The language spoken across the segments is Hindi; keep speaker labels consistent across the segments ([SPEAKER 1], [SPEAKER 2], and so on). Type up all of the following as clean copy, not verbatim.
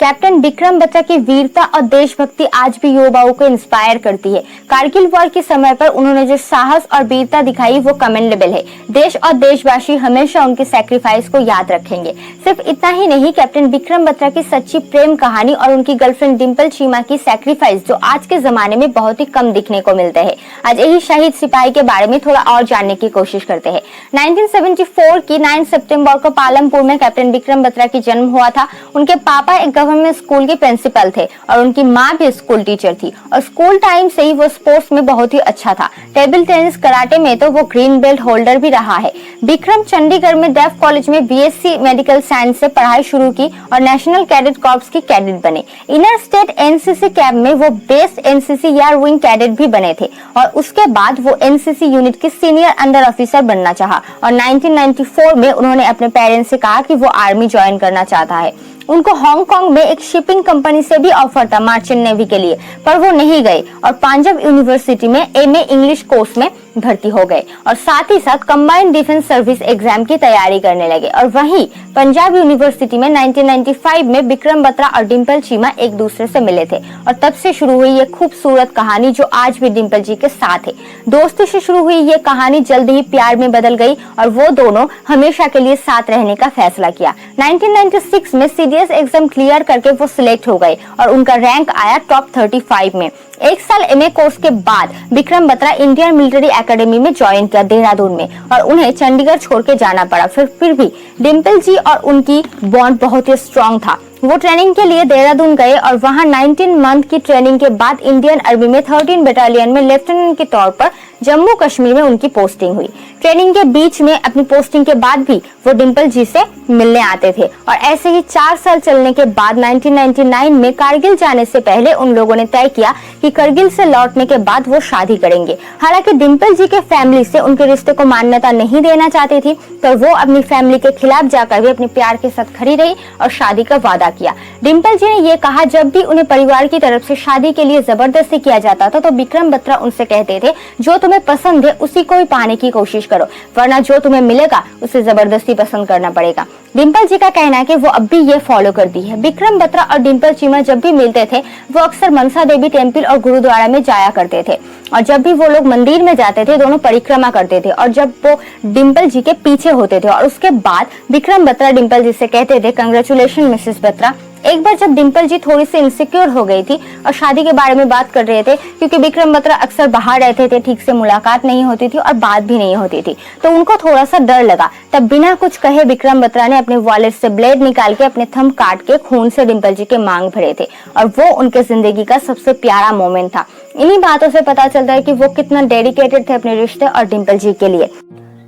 [SPEAKER 1] कैप्टन विक्रम बत्रा की वीरता और देशभक्ति आज भी युवाओं को इंस्पायर करती है। कारगिल वॉर के समय पर उन्होंने जो साहस और वीरता दिखाई वो कमेंडेबल है। देश और देशवासी हमेशा उनके सैक्रिफाइस को याद रखेंगे। सिर्फ इतना ही नहीं, कैप्टन विक्रम बत्रा की सच्ची प्रेम कहानी और उनकी गर्लफ्रेंड डिंपल चीमा की सैक्रिफाइस जो आज के जमाने में बहुत ही कम दिखने को मिलते हैं। आज यही शहीद सिपाही के बारे में थोड़ा और जानने की कोशिश करते हैं। 1974 की 9 सितंबर को पालमपुर में कैप्टन विक्रम बत्रा की जन्म हुआ था। उनके पापा एक गवर्नमेंट स्कूल के प्रिंसिपल थे और उनकी माँ भी स्कूल टीचर थी और स्कूल टाइम से ही वो स्पोर्ट्स में बहुत ही अच्छा था। टेबल टेनिस, कराटे में तो वो ग्रीन बेल्ट होल्डर भी रहा है। विक्रम चंडीगढ़ में डेफ कॉलेज में बीएससी मेडिकल साइंस से पढ़ाई शुरू की और नेशनल कैडेट कॉर्प्स की कैडेट बने। इनर स्टेट एनसीसी कैंप में वो बेस्ट एनसीसी या विंग कैडेट भी बने थे और उसके बाद वो एनसीसी यूनिट के सीनियर अंडर ऑफिसर बनना चाहा और 1994 में उन्होंने अपने पेरेंट्स से कहा कि वो आर्मी ज्वाइन करना चाहता है। उनको हांगकांग में एक शिपिंग कंपनी से भी ऑफर था मर्चेंट नेवी के लिए, पर वो नहीं गए और पंजाब यूनिवर्सिटी में एमए इंग्लिश कोर्स में भर्ती हो गए और साथ ही साथ कंबाइंड डिफेंस सर्विस एग्जाम की तैयारी करने लगे। और वहीं पंजाब यूनिवर्सिटी में 1995 में विक्रम बत्रा और डिंपल चीमा एक दूसरे से मिले थे और तब से शुरू हुई ये खूबसूरत कहानी जो आज भी डिंपल जी के साथ है। दोस्ती से शुरू हुई ये कहानी जल्द ही प्यार में बदल गई और वो दोनों हमेशा के लिए साथ रहने का फैसला किया। 1996 में सीडीएस एग्जाम क्लियर करके वो सिलेक्ट हो गए और उनका रैंक आया टॉप 35 में। एक साल एमए कोर्स के बाद Vikram Batra Indian military academy में ज्वाइन किया देहरादून में और उन्हें चंडीगढ़ छोड़ के जाना पड़ा। फिर भी डिंपल जी और उनकी बॉन्ड बहुत ही स्ट्रॉन्ग था। वो ट्रेनिंग के लिए देहरादून गए और वहां 19 मंथ की ट्रेनिंग के बाद इंडियन आर्मी में 13 बटालियन में लेफ्टिनेंट के तौर पर जम्मू कश्मीर में उनकी पोस्टिंग हुई। ट्रेनिंग के बीच में अपनी पोस्टिंग के बाद भी वो डिंपल जी से मिलने आते थे और ऐसे ही 4 साल चलने के बाद 1999 में कारगिल जाने से पहले उन लोगों ने तय किया कि करगिल से लौटने के बाद वो शादी करेंगे। हालांकि डिंपल जी के फैमिली से उनके रिश्ते को मान्यता नहीं देना चाहती थी, तो वो अपनी फैमिली के खिलाफ जाकर भी अपने प्यार के साथ खड़ी रही और शादी का वादा किया। डिंपल जी ने ये कहा, जब भी उन्हें परिवार की तरफ से शादी के लिए जबरदस्ती किया जाता था तो विक्रम बत्रा उनसे कहते थे, जो तुम्हें पसंद है उसी को ही पाने की कोशिश करो, वरना जो तुम्हें मिलेगा उसे जबरदस्ती पसंद करना पड़ेगा। डिंपल जी का कहना है कि वो अब भी ये फॉलो करती है। विक्रम बत्रा और डिंपल चीमा जब भी मिलते थे वो अक्सर मनसा देवी टेम्पल और गुरुद्वारा में जाया करते थे और जब भी वो लोग मंदिर में जाते थे दोनों परिक्रमा करते थे और जब वो डिंपल जी के पीछे होते थे और उसके बाद विक्रम बत्रा डिंपल जी से कहते थे, कंग्रेचुलेशन मिसेस बत्रा। एक बार जब डिंपल जी थोड़ी सी इनसिक्योर हो गई थी और शादी के बारे में बात कर रहे थे, क्योंकि विक्रम बत्रा अक्सर बाहर रहते थे, ठीक से मुलाकात नहीं होती थी और बात भी नहीं होती थी, तो उनको थोड़ा सा डर लगा। तब बिना कुछ कहे विक्रम बत्रा ने अपने वॉलेट से ब्लेड निकाल के अपने थंब काट के खून से डिंपल जी के मांग भरे थे और वो उनके जिंदगी का सबसे प्यारा मोमेंट था। इन्हीं बातों से पता चलता है कि वो कितना डेडिकेटेड थे अपने रिश्ते और डिंपल जी के लिए।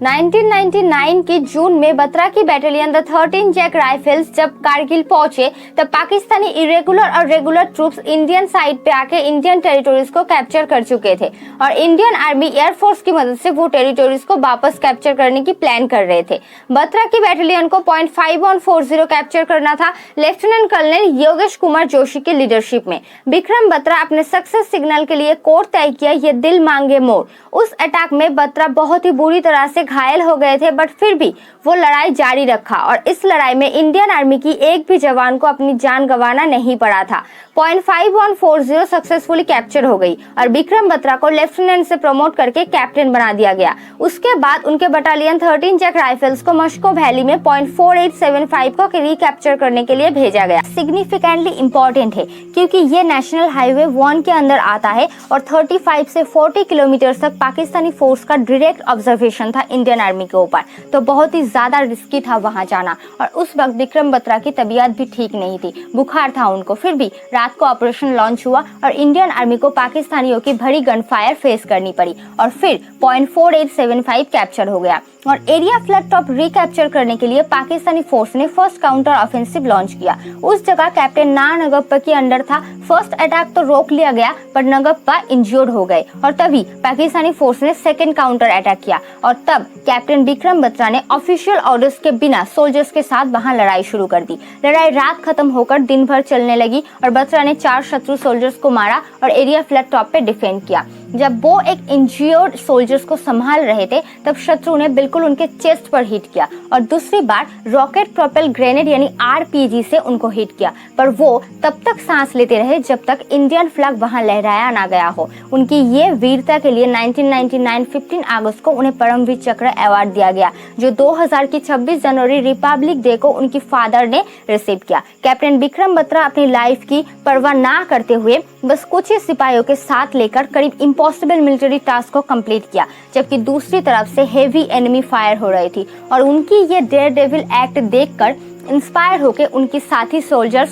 [SPEAKER 1] 1999 की जून में बत्रा की बैटालियन द 13 जैक राइफल्स जब कारगिल पहुंचे तब पाकिस्तानी इरेगुलर और रेगुलर ट्रूप्स इंडियन साइड पे आके इंडियन टेरिटोरीज को कैप्चर कर चुके थे और इंडियन आर्मी एयरफोर्स की मदद से वो टेरिटोरीज को वापस कैप्चर करने की प्लान कर रहे थे। बत्रा की बैटालियन को .5140 कैप्चर करना था लेफ्टिनेंट कर्नल योगेश कुमार जोशी के लीडरशिप में। विक्रम बत्रा अपने सक्सेस सिग्नल के लिए कोड तय किया, ये दिल मांगे मोर। उस अटैक में बत्रा बहुत ही बुरी तरह से घायल हो गए थे, बट फिर भी वो लड़ाई जारी रखा और इस लड़ाई में इंडियन आर्मी की एक भी जवान को अपनी जान गंवाना नहीं पड़ा था। .5140 सक्सेसफुली कैप्चर हो गई और विक्रम बत्रा को लेफ्टिनेंट से प्रमोट करके कैप्टन बना दिया गया। उसके बाद उनके बटालियन 13 जैक राइफल्स को मस्को वैली में .4875 को रिकैप्चर करने के लिए भेजा गया। सिग्निफिकेंटली इंपॉर्टेंट है क्योंकि ये नेशनल हाईवे 1 के अंदर आता है और 35 से 40 किलोमीटर तक पाकिस्तानी फोर्स का डायरेक्ट ऑब्जर्वेशन था इंडियन आर्मी के ऊपर, तो बहुत ही ज्यादा रिस्की था वहां जाना। और उस वक्त विक्रम बत्रा की तबीयत भी ठीक नहीं थी, बुखार था उनको, फिर भी रात को ऑपरेशन लॉन्च हुआ और इंडियन आर्मी को पाकिस्तानियों की भरी गनफायर फेस करनी पड़ी और फिर .4875 कैप्चर हो गया। और एरिया फ्लैग टॉप रिकैप्चर करने के लिए पाकिस्तानी फोर्स ने फर्स्ट काउंटर ऑफेंसिव लॉन्च किया। उस जगह कैप्टन ना नगप्पा के अंडर था। फर्स्ट अटैक तो रोक लिया गया पर नगप्पा इंज्योर्ड हो गए और तभी पाकिस्तानी फोर्स ने सेकंड काउंटर अटैक किया और तब कैप्टन विक्रम बत्रा ने ऑफिशियल ऑर्डर्स के बिना सोल्जर्स के साथ वहां लड़ाई शुरू कर दी। लड़ाई रात खत्म होकर दिन भर चलने लगी और बत्रा ने 4 शत्रु सोल्जर्स को मारा और एरिया फ्लैग टॉप पे डिफेंड किया। जब वो एक इंजर्ड सोल्जर्स को संभाल रहे थे तब शत्रु ने बिल्कुल उनके चेस्ट पर हिट किया और दूसरी बार रॉकेट प्रोपेल ग्रेनेड यानी आरपीजी से उनको हिट किया, पर वो तब तक सांस लेते रहे जब तक इंडियन फ्लैग वहां लहराया ना गया हो। उनकी ये वीरता के लिए 1999 15 अगस्त को उन्हें परमवीर चक्र अवार्ड दिया गया, जो 2000 की 26 जनवरी रिपब्लिक डे को उनकी फादर ने रिसीव किया। कैप्टन विक्रम बत्रा अपनी लाइफ की परवाह ना करते हुए बस कुछ ही सिपाहियों के साथ लेकर करीब इम्पॉसिबल मिलिट्री टास्क को कंप्लीट किया, जबकि दूसरी तरफ से हेवी एनिमी फायर हो रही थी और उनकी ये डेयर डेविल एक्ट देखकर इंस्पायर होकर उनकी साथी सोल्जर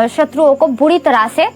[SPEAKER 1] शत्रुओं को बुरी तरह से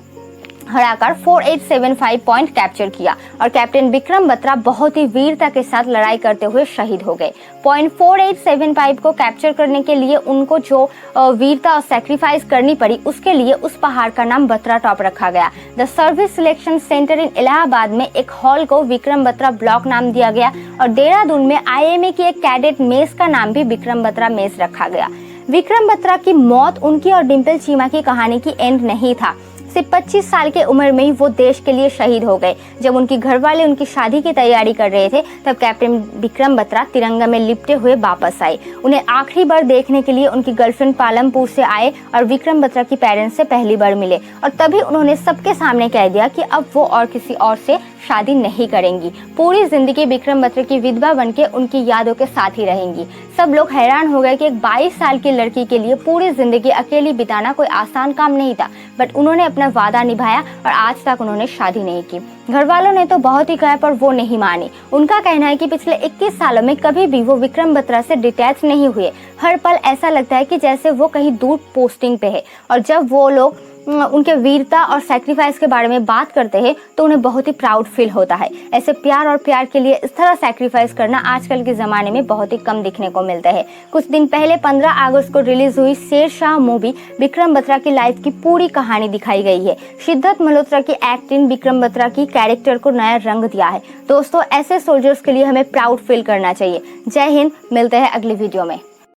[SPEAKER 1] हराकर 4875 पॉइंट कैप्चर किया और कैप्टन विक्रम बत्रा बहुत ही वीरता के साथ लड़ाई करते हुए शहीद हो गए। पॉइंट 4875 को कैप्चर करने के लिए उनको जो वीरता और सैक्रिफाइस करनी पड़ी, उसके लिए उस पहाड़ का नाम बत्रा टॉप रखा गया। द सर्विस सिलेक्शन सेंटर इन इलाहाबाद में एक हॉल को विक्रम बत्रा ब्लॉक नाम दिया गया और देहरादून में IMA की एक कैडेट मेस का नाम भी विक्रम बत्रा मेस रखा गया। विक्रम बत्रा की मौत उनकी और डिम्पल चीमा की कहानी की एंड नहीं था। सिर्फ 25 साल की उम्र में ही वो देश के लिए शहीद हो गए। जब उनके घर वाले उनकी शादी की तैयारी कर रहे थे तब कैप्टन विक्रम बत्रा तिरंगा में लिपटे हुए वापस आए। उन्हें आखिरी बार देखने के लिए उनकी गर्लफ्रेंड पालमपुर से आए और विक्रम बत्रा की पेरेंट्स से पहली बार मिले और तभी उन्होंने सबके सामने कह दिया कि अब वो और किसी और से शादी नहीं करेंगी। पूरी जिंदगी विक्रम बत्रा की विधवा बनके उनकी यादों के साथ ही रहेंगी। सब लोग हैरान हो गए कि एक 22 साल की लड़की के लिए पूरी जिंदगी अकेली बिताना कोई आसान काम नहीं था, बट उन्होंने अपना वादा निभाया और आज तक उन्होंने शादी नहीं की। घर वालों ने तो बहुत ही कहा पर वो नहीं मानी। उनका कहना है कि पिछले 21 सालों में कभी भी वो विक्रम बत्रा से डिटैच नहीं हुए। हर पल ऐसा लगता है कि जैसे वो कहीं दूर पोस्टिंग पे है और जब वो लोग उनके वीरता और सैक्रिफाइस के बारे में बात करते हैं तो उन्हें बहुत ही प्राउड फील होता है। ऐसे प्यार और प्यार के लिए इस तरह सैक्रिफाइस करना आजकल के ज़माने में बहुत ही कम दिखने को मिलता है। कुछ दिन पहले 15 अगस्त को रिलीज हुई शेरशाह मूवी विक्रम बत्रा की लाइफ की पूरी कहानी दिखाई गई है। सिद्धार्थ मल्होत्रा की एक्टिंग विक्रम बत्रा की कैरेक्टर को नया रंग दिया है। दोस्तों, ऐसे सोल्जर्स के लिए हमें प्राउड फील करना चाहिए। जय हिंद, मिलते हैं अगली वीडियो में।